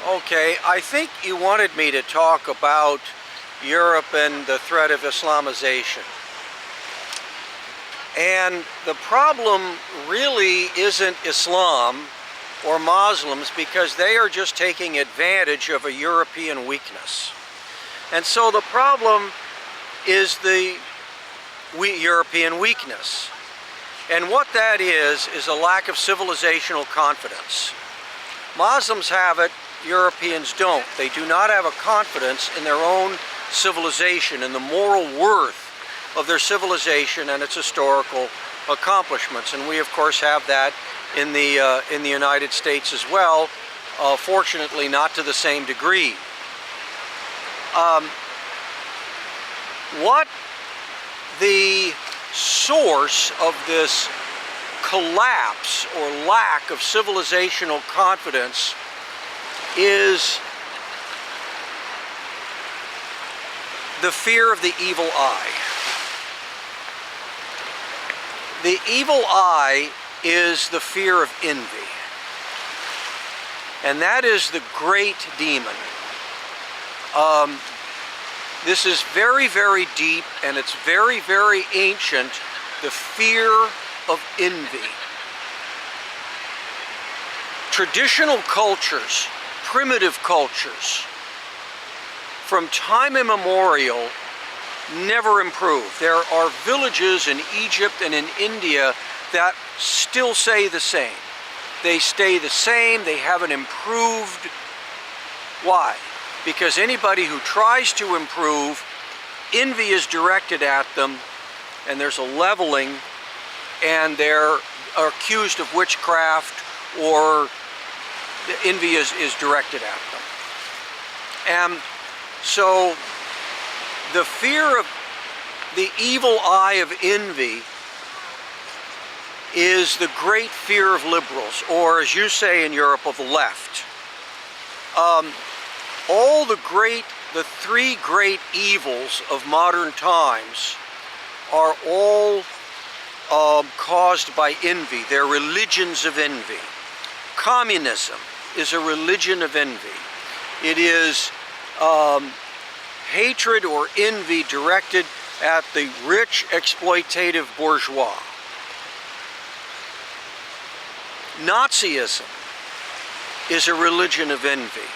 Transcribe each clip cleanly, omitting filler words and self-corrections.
Okay, I think you wanted me to talk about Europe and the threat of Islamization. And the problem really isn't Islam or Muslims, because they are just taking advantage of a European weakness. And so the problem is the European weakness. And what that is a lack of civilizational confidence. Muslims have it, Europeans don't. They do not have a confidence in their own civilization and the moral worth of their civilization and its historical accomplishments. And we of course have that in the United States as well, fortunately not to the same degree. What the source of this collapse or lack of civilizational confidence is the fear of the evil eye. The evil eye is the fear of envy. And that is the great demon. This is very, very deep, and it's very, very ancient, the fear of envy. Traditional cultures, primitive cultures, from time immemorial, never improve. There are villages in Egypt and in India that still say the same. They stay the same, they haven't improved. Why? Because anybody who tries to improve, envy is directed at them, and there's a leveling, and they're accused of witchcraft, or envy is directed at them. And so the fear of the evil eye of envy is the great fear of liberals, or as you say in Europe, of the left. The three great evils of modern times are all caused by envy. They're religions of envy. Communism is a religion of envy. It is hatred or envy directed at the rich, exploitative bourgeois. Nazism is a religion of envy,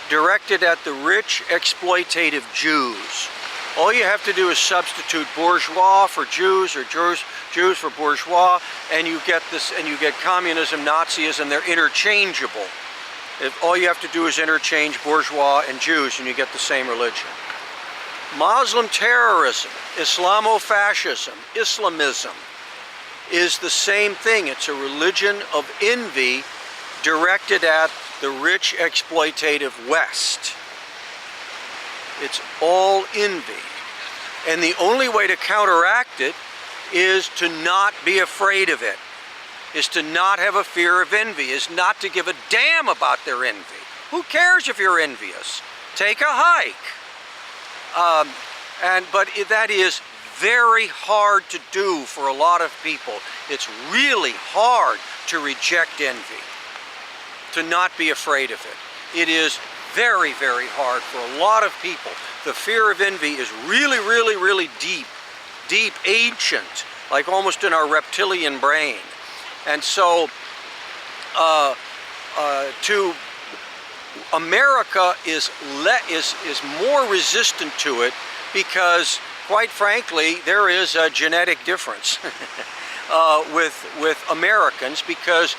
directed at the rich, exploitative Jews. All you have to do is substitute bourgeois for Jews, or Jews for bourgeois, and you get this, and you get communism, Nazism. They're interchangeable. All you have to do is interchange bourgeois and Jews, and you get the same religion. Muslim terrorism, Islamofascism, Islamism is the same thing. It's a religion of envy directed at the rich, exploitative West. It's all envy. And the only way to counteract it is to not be afraid of it, is to not have a fear of envy, is not to give a damn about their envy. Who cares if you're envious? Take a hike. But that is very hard to do for a lot of people. It's really hard to reject envy, to not be afraid of it. It is very, very hard for a lot of people. The fear of envy is really, really, really deep, ancient, like almost in our reptilian brain. And so, America is more resistant to it because, quite frankly, there is a genetic difference with Americans, because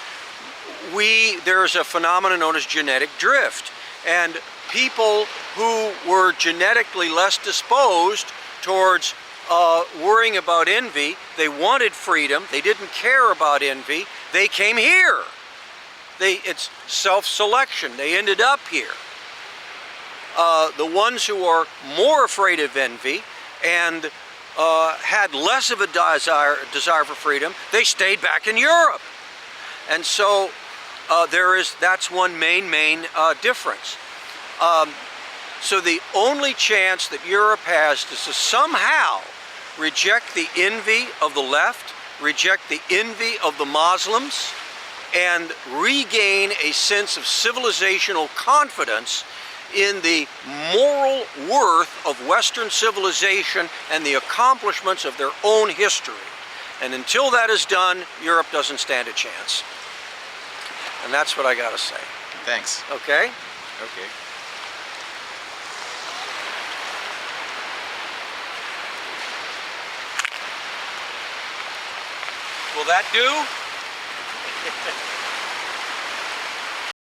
there's a phenomenon known as genetic drift. And people who were genetically less disposed towards worrying about envy, they wanted freedom, they didn't care about envy, they came here. It's self-selection, they ended up here. The ones who are more afraid of envy and had less of a desire for freedom, they stayed back in Europe. And so that's one main difference. So the only chance that Europe has is to somehow reject the envy of the left, reject the envy of the Muslims, and regain a sense of civilizational confidence in the moral worth of Western civilization and the accomplishments of their own history. And until that is done, Europe doesn't stand a chance. And that's what I gotta say. Thanks. Okay? Okay. Will that do?